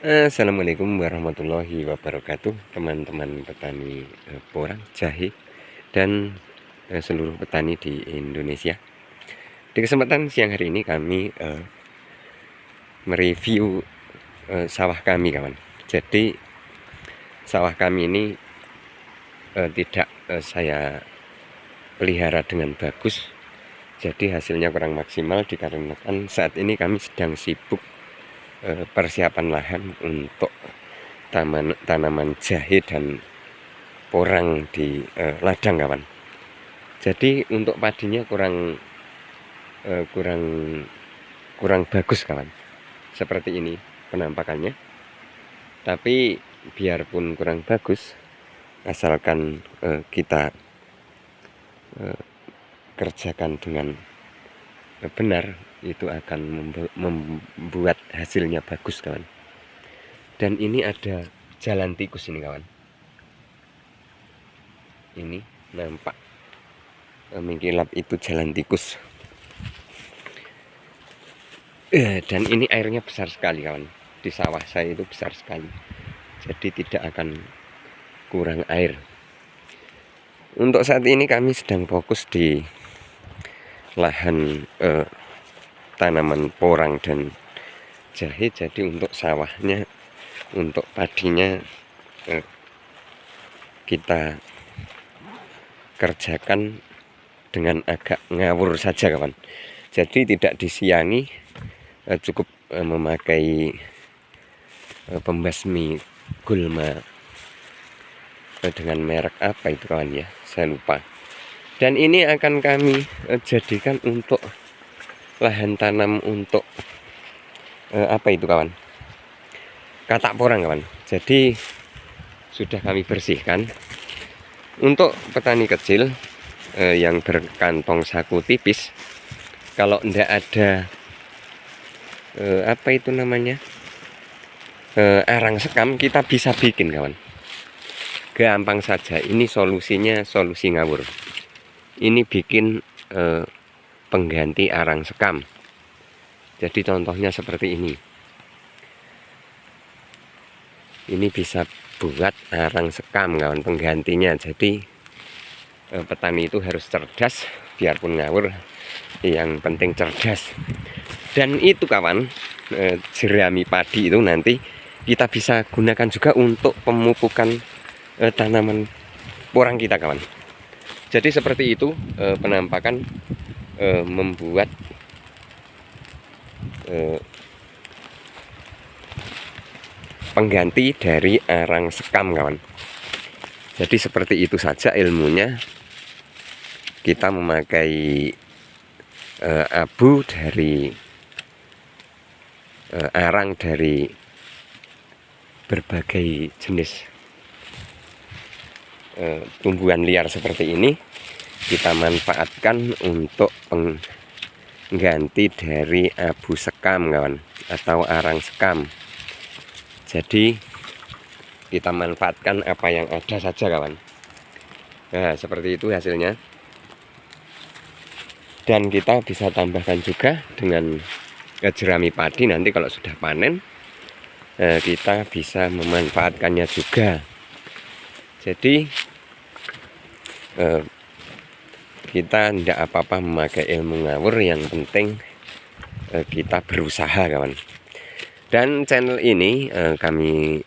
Assalamualaikum warahmatullahi wabarakatuh, teman-teman petani porang, jahe, dan seluruh petani di Indonesia. Di kesempatan siang hari ini kami mereview sawah kami, kawan. Jadi sawah kami ini tidak saya pelihara dengan bagus, jadi hasilnya kurang maksimal dikarenakan saat ini kami sedang sibuk persiapan lahan untuk tanaman jahe dan porang di ladang, kawan. Jadi untuk padinya kurang bagus, kawan. Seperti ini penampakannya. Tapi biarpun kurang bagus, asalkan kita kerjakan dengan benar, itu akan membuat hasilnya bagus, kawan. Dan ini ada jalan tikus ini, kawan. Ini nampak mengkilap, itu jalan tikus. Dan ini airnya besar sekali, kawan. Di sawah saya itu besar sekali, jadi tidak akan kurang air. Untuk saat ini kami sedang fokus di lahan tanaman porang dan jahe. Jadi untuk sawahnya, untuk padinya kita kerjakan dengan agak ngawur saja, kawan. Jadi tidak disiangi, cukup memakai pembasmi gulma dengan merek apa itu, kawan, ya, saya lupa. Dan ini akan kami jadikan untuk lahan tanam untuk apa itu, kawan, katak porang, kawan. Jadi sudah kami bersihkan. Untuk petani kecil yang berkantong saku tipis, kalau tidak ada apa itu namanya, arang sekam, kita bisa bikin, kawan. Gampang saja. Ini solusinya solusi ngawur. Ini bikin pengganti arang sekam. Jadi contohnya seperti ini. Ini bisa buat arang sekam, kawan, penggantinya. Jadi petani itu harus cerdas, biarpun ngawur, yang penting cerdas. Dan itu, kawan, jerami padi itu nanti kita bisa gunakan juga untuk pemupukan tanaman porang kita, kawan. Jadi seperti itu penampakan membuat pengganti dari arang sekam, kawan. Jadi seperti itu saja ilmunya. Kita memakai abu dari arang dari berbagai jenis tumbuhan liar seperti ini, kita manfaatkan untuk pengganti dari abu sekam, kawan, atau arang sekam. Jadi kita manfaatkan apa yang ada saja, kawan. Nah, seperti itu hasilnya. Dan kita bisa tambahkan juga dengan jerami padi. Nanti kalau sudah panen, kita bisa memanfaatkannya juga. Jadi kita tidak apa-apa memakai ilmu ngawur, yang penting kita berusaha, kawan. Dan channel ini kami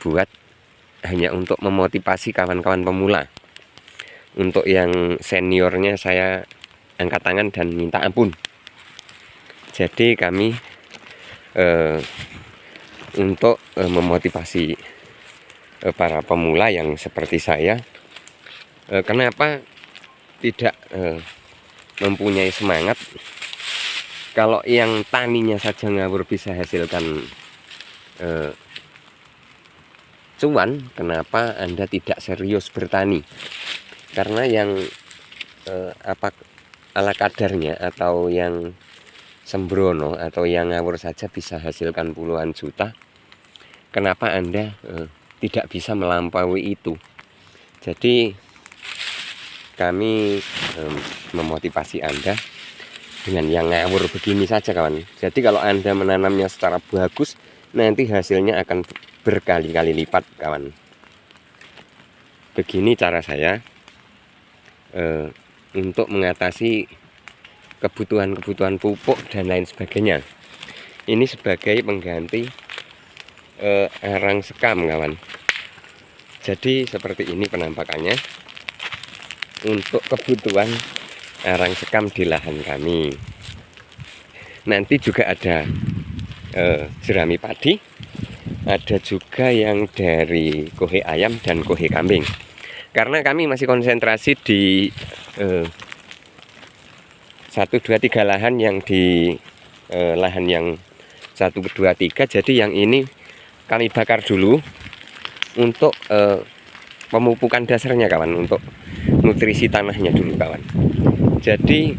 buat hanya untuk memotivasi kawan-kawan pemula. Untuk yang seniornya saya angkat tangan dan minta ampun. Jadi kami untuk memotivasi para pemula yang seperti saya, kenapa tidak mempunyai semangat. Kalau yang taninya saja ngawur bisa hasilkan cuan, kenapa Anda tidak serius bertani? Karena yang apa ala kadarnya, atau yang sembrono atau yang ngawur saja bisa hasilkan puluhan juta, kenapa Anda tidak bisa melampaui itu? Jadi kami memotivasi Anda dengan yang ngawur begini saja, kawan. Jadi kalau Anda menanamnya secara bagus, nanti hasilnya akan berkali-kali lipat kawan. Begini cara saya untuk mengatasi kebutuhan-kebutuhan pupuk dan lain sebagainya. Ini sebagai pengganti arang sekam kawan. Jadi seperti ini penampakannya untuk kebutuhan arang sekam di lahan kami. Nanti juga ada jerami padi, ada juga yang dari kohe ayam dan kohe kambing. Karena kami masih konsentrasi di 1, 2, 3 lahan yang di lahan yang 1, 2, 3. Jadi yang ini kami bakar dulu untuk pemupukan dasarnya kawan, untuk nutrisi tanahnya dulu kawan. Jadi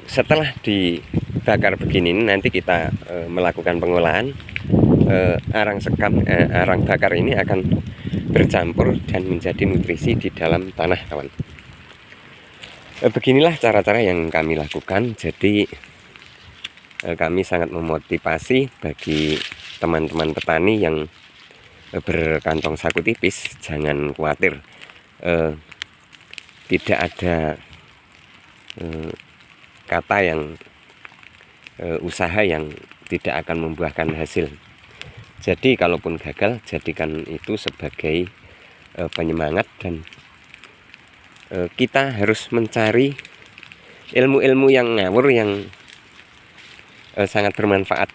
setelah dibakar begini nanti kita melakukan pengolahan, arang sekam, arang bakar ini akan bercampur dan menjadi nutrisi di dalam tanah kawan. Beginilah cara-cara yang kami lakukan. Jadi kami sangat memotivasi bagi teman-teman petani yang berkantong saku tipis, jangan khawatir, tidak ada kata yang usaha yang tidak akan membuahkan hasil. Jadi kalaupun gagal, jadikan itu sebagai penyemangat, dan kita harus mencari ilmu-ilmu yang ngawur yang sangat bermanfaat.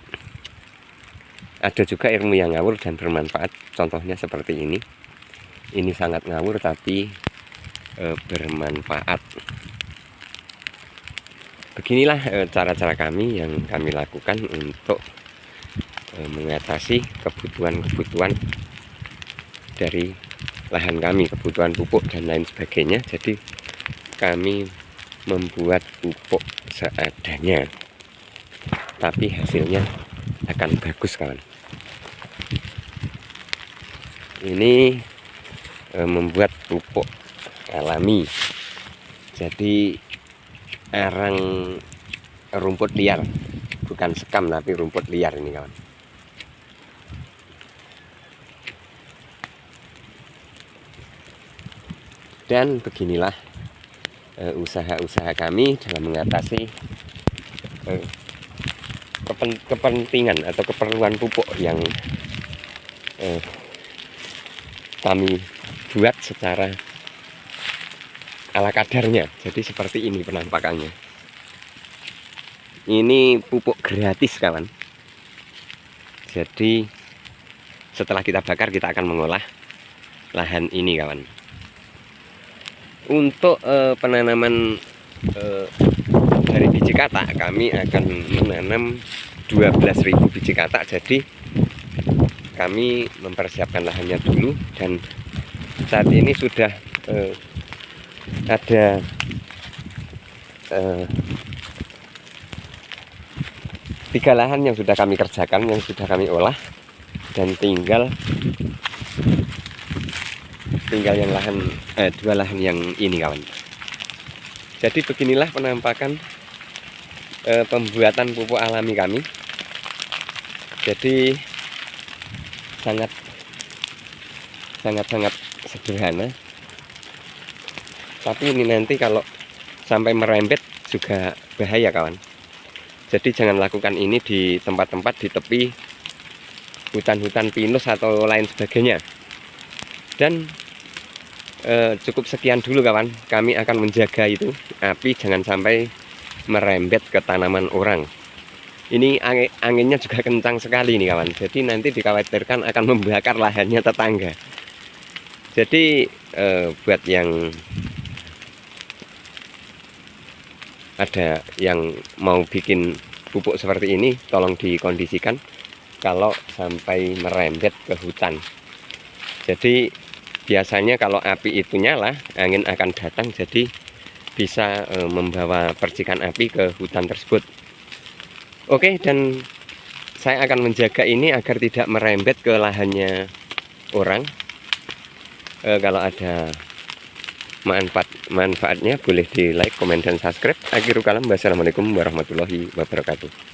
Ada juga ilmu yang ngawur dan bermanfaat. Contohnya seperti ini. Ini sangat ngawur tapi bermanfaat. Beginilah cara-cara kami yang kami lakukan untuk mengatasi kebutuhan-kebutuhan dari lahan kami, kebutuhan pupuk dan lain sebagainya. Jadi kami membuat pupuk seadanya, tapi hasilnya akan bagus kawan. Ini membuat pupuk alami, jadi arang rumput liar, bukan sekam tapi rumput liar ini kawan. Dan beginilah usaha-usaha kami dalam mengatasi kepentingan atau keperluan pupuk yang kami buat secara ala kadarnya. Jadi seperti ini penampakannya. Ini pupuk gratis kawan. Jadi setelah kita bakar, kita akan mengolah lahan ini kawan. Untuk penanaman dari biji katak, kami akan menanam 12.000 biji katak. Jadi kami mempersiapkan lahannya dulu, dan saat ini sudah ada 3 lahan yang sudah kami kerjakan, yang sudah kami olah, dan tinggal yang lahan 2 lahan yang ini kawan. Jadi beginilah penampakan pembuatan pupuk alami kami. Jadi sangat sederhana, tapi ini nanti kalau sampai merembet juga bahaya kawan. Jadi jangan lakukan ini di tempat-tempat di tepi hutan-hutan pinus atau lain sebagainya. Dan cukup sekian dulu kawan. Kami akan menjaga itu api jangan sampai merembet ke tanaman orang. Ini anginnya juga kencang sekali nih kawan. Jadi nanti dikhawatirkan akan membakar lahannya tetangga. Jadi buat yang ada yang mau bikin pupuk seperti ini, tolong dikondisikan kalau sampai merembet ke hutan. Jadi biasanya kalau api itu nyala, angin akan datang, jadi bisa membawa percikan api ke hutan tersebut. Oke, dan saya akan menjaga ini agar tidak merembet ke lahannya orang. Kalau ada manfaatnya boleh di like, komen, dan subscribe. Akhirul kalam, wassalamualaikum warahmatullahi wabarakatuh.